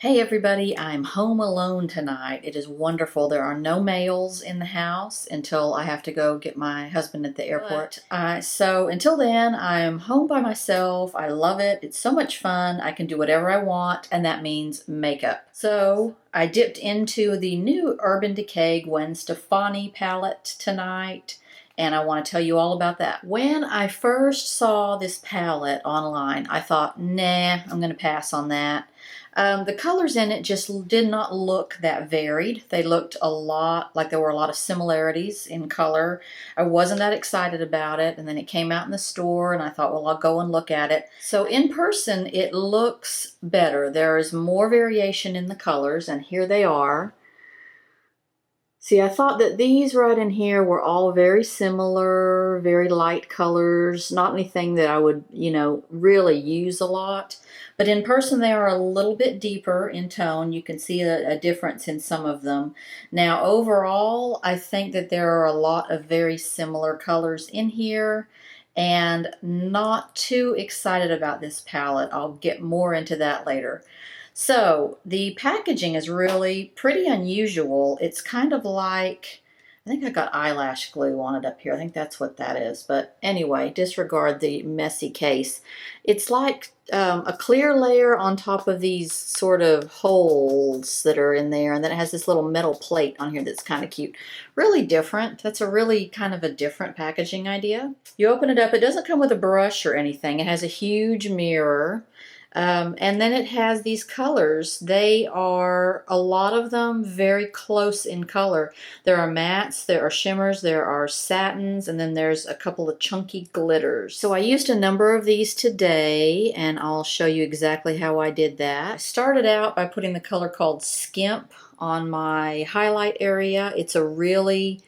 Hey everybody, I'm home alone tonight. It is wonderful. There are no males in the house until I have to go get my husband at the airport. So until then, I'm home by myself. I love it. It's so much fun. I can do whatever I want, and that means makeup. So I dipped into the new Urban Decay Gwen Stefani palette tonight, and I want to tell you all about that. When I first saw this palette online, I thought, nah, I'm going to pass on that. The colors in it just did not look that varied. They looked a lot like there were a lot of similarities in color. I wasn't that excited about it, and then it came out in the store, and I thought, well, I'll go and look at it. So in person, it looks better. There is more variation in the colors, and here they are. See, I thought that these right in here were all very similar, very light colors, not anything that I would, really use a lot. But in person, they are a little bit deeper in tone. You can see a difference in some of them. Now, overall, I think that there are a lot of very similar colors in here, and not too excited about this palette. I'll get more into that later. So the packaging is really pretty unusual. It's kind of like, I think I got eyelash glue on it up here. I think that's what that is. But anyway, disregard the messy case. It's like a clear layer on top of these sort of holes that are in there. And then it has this little metal plate on here that's kind of cute. Really different. That's a really kind of a different packaging idea. You open it up. It doesn't come with a brush or anything. It has a huge mirror. And then it has these colors. They are, a lot of them, very close in color. There are mattes, there are shimmers, there are satins, and then there's a couple of chunky glitters. So I used a number of these today, and I'll show you exactly how I did that. I started out by putting the color called Skimp on my highlight area. It's a really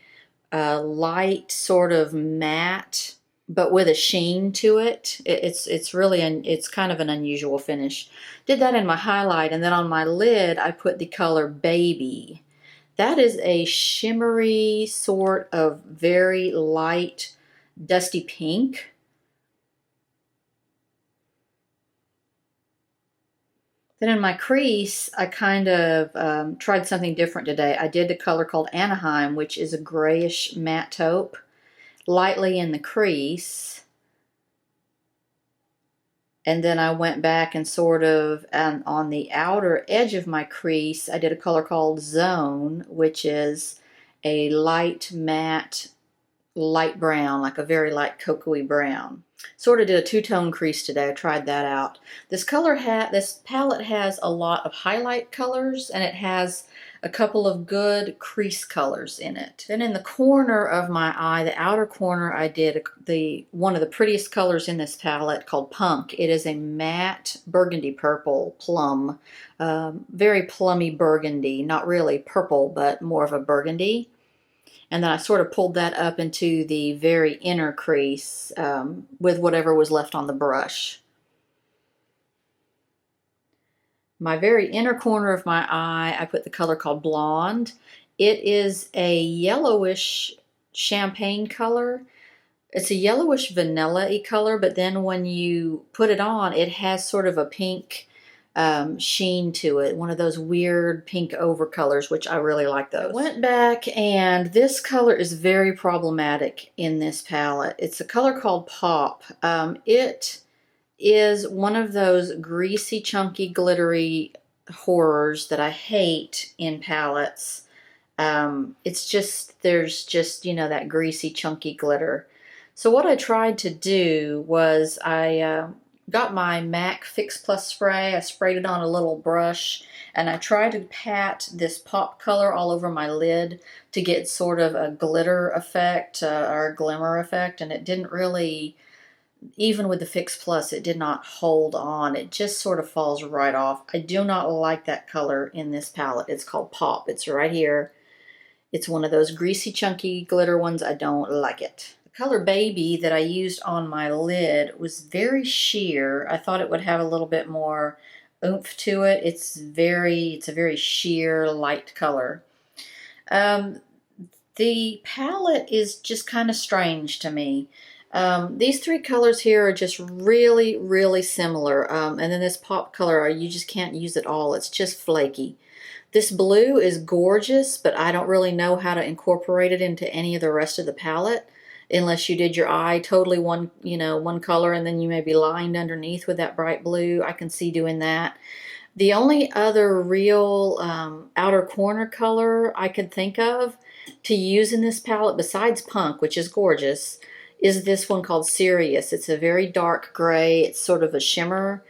light sort of matte, but with a sheen to it. It's really it's kind of an unusual finish. Did that in my highlight, and then on my lid I put the color Baby. That is a shimmery sort of very light dusty pink. Then in my crease, I kind of tried something different today. I did a color called Anaheim, which is a grayish matte taupe, lightly in the crease. And then I went back and sort of on the outer edge of my crease, I did a color called Zone, which is a light matte, light brown, like a very light cocoa-y brown. Sort of did a two-tone crease today. I tried that out. This palette has a lot of highlight colors, and it has a couple of good crease colors in it. Then in the corner of my eye, the outer corner, I did one of the prettiest colors in this palette called Punk. It is a matte burgundy purple plum, very plummy burgundy, not really purple, but more of a burgundy. And then I sort of pulled that up into the very inner crease with whatever was left on the brush. My very inner corner of my eye, I put the color called Blonde. It is a yellowish champagne color. It's a yellowish vanilla-y color, but then when you put it on, it has sort of a pink sheen to it. One of those weird pink overcolors, which I really like those. I went back, and this color is very problematic in this palette. It's a color called Pop. It is one of those greasy, chunky, glittery horrors that I hate in palettes. It's just, there's just, that greasy, chunky glitter. So what I tried to do was I got my MAC Fix Plus spray. I sprayed it on a little brush, and I tried to pat this pop color all over my lid to get sort of a glitter effect or a glimmer effect, and it didn't really, even with the Fix Plus, it did not hold on. It just sort of falls right off. I do not like that color in this palette. It's called Pop. It's right here. It's one of those greasy, chunky glitter ones. I don't like it. The color Baby that I used on my lid was very sheer. I thought it would have a little bit more oomph to it. It's a very sheer, light color. The palette is just kind of strange to me. These three colors here are just really, really similar. And then this pop color, you just can't use it all. It's just flaky. This blue is gorgeous, but I don't really know how to incorporate it into any of the rest of the palette unless you did your eye totally one, one color and then you maybe lined underneath with that bright blue. I can see doing that. The only other real outer corner color I could think of to use in this palette besides Punk, which is gorgeous, is this one called Sirius. It's a very dark gray. It's sort of a shimmer.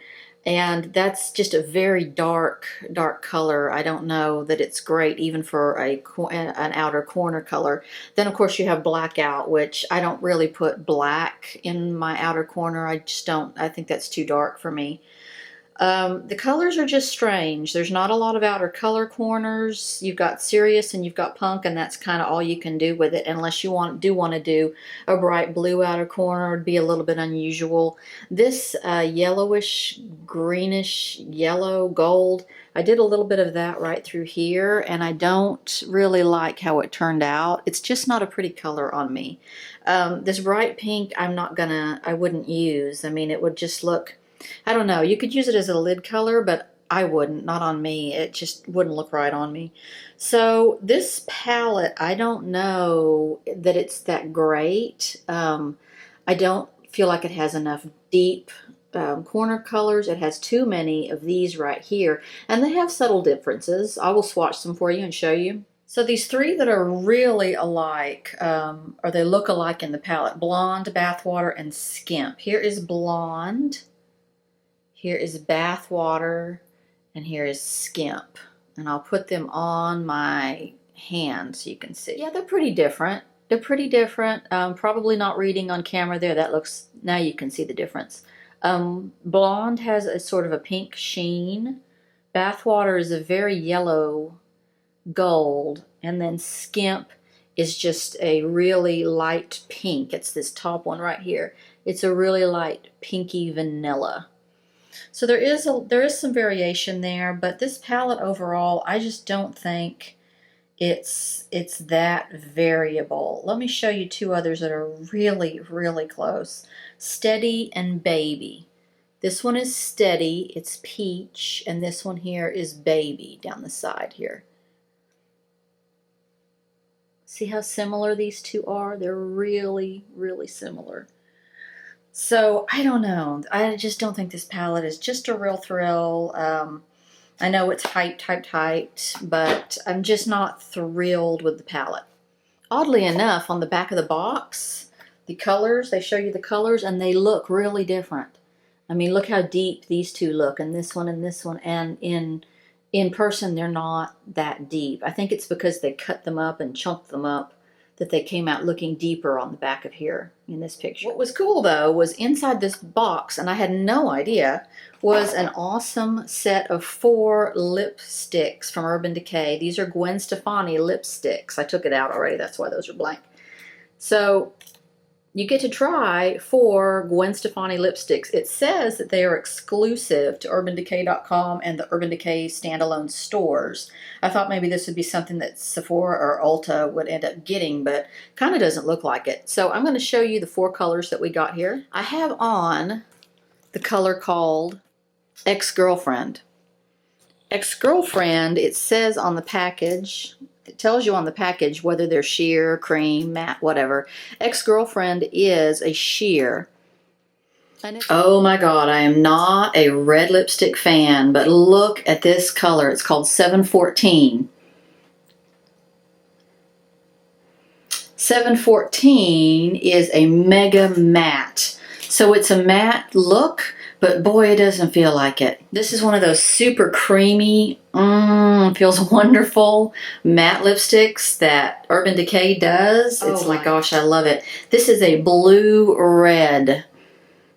And that's just a very dark, dark color. I don't know that it's great even for an outer corner color. Then, of course, you have Blackout, which I don't really put black in my outer corner. I just don't. I think that's too dark for me. The colors are just strange. There's not a lot of outer color corners. You've got Sirius and you've got Punk, and that's kind of all you can do with it unless you want to do a bright blue outer corner. It'd be a little bit unusual. This yellowish, greenish, yellow, gold, I did a little bit of that right through here, and I don't really like how it turned out. It's just not a pretty color on me. This bright pink, I wouldn't use. I mean, it would just look, I don't know. You could use it as a lid color, but I wouldn't. Not on me. It just wouldn't look right on me. So this palette, I don't know that it's that great. I don't feel like it has enough deep corner colors. It has too many of these right here. And they have subtle differences. I will swatch them for you and show you. So these three that are really alike, or they look alike in the palette, Blonde, Bathwater, and Skimp. Here is Blonde. Here is Bathwater, and here is Skimp. And I'll put them on my hand so you can see. Yeah, they're pretty different. They're pretty different. Probably not reading on camera there. Now you can see the difference. Blonde has a sort of a pink sheen. Bathwater is a very yellow gold. And then Skimp is just a really light pink. It's this top one right here. It's a really light pinky vanilla. So there is some variation there, but this palette overall, I just don't think it's that variable. Let me show you two others that are really, really close. Steady and Baby. This one is Steady, it's peach, and this one here is Baby down the side here. See how similar these two are? They're really, really similar. So, I don't know. I just don't think this palette is just a real thrill. I know it's hyped, but I'm just not thrilled with the palette. Oddly enough, on the back of the box, the colors, they show you the colors, and they look really different. I mean, look how deep these two look, and this one, and in person, they're not that deep. I think it's because they cut them up and chunked them up that they came out looking deeper on the back of here in this picture. What was cool though was inside this box, and I had no idea, was an awesome set of 4 lipsticks from Urban Decay. These are Gwen Stefani lipsticks. I took it out already, that's why those are blank. So you get to try 4 Gwen Stefani lipsticks. It says that they are exclusive to UrbanDecay.com and the Urban Decay standalone stores. I thought maybe this would be something that Sephora or Ulta would end up getting, but kind of doesn't look like it. So I'm going to show you the 4 colors that we got here. I have on the color called Ex-Girlfriend. Ex-Girlfriend, it says on the package, it tells you on the package whether they're sheer, cream, matte, whatever. Ex-Girlfriend is a sheer. Oh my God, I am not a red lipstick fan, but look at this color. It's called 714. 714 is a mega matte. So it's a matte look, but boy, it doesn't feel like it. This is one of those super creamy, feels wonderful matte lipsticks that Urban Decay does. It's like, gosh, I love it. This is a blue red.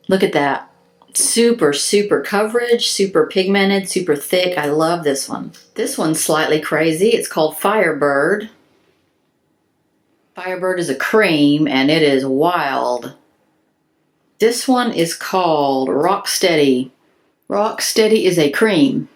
Look at that. Super, super coverage, super pigmented, super thick. I love this one. This one's slightly crazy. It's called Firebird. Firebird is a cream, and it is wild. This one is called Rocksteady. Rocksteady is a cream.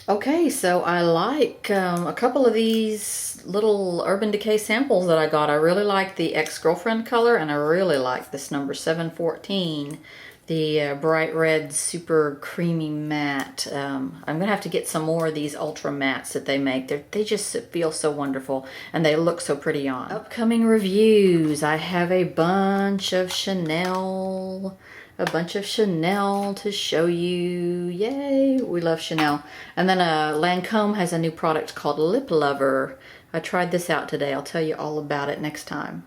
Okay, so I like a couple of these little Urban Decay samples that I got. I really like the ex-girlfriend color, and I really like this number 714, the bright red super creamy matte. I'm gonna have to get some more of these ultra mattes that they make. They just feel so wonderful, and they look so pretty on. Upcoming reviews. I have a bunch of Chanel to show you. Yay, we love Chanel. And then Lancome has a new product called Lip Lover. I tried this out today. I'll tell you all about it next time.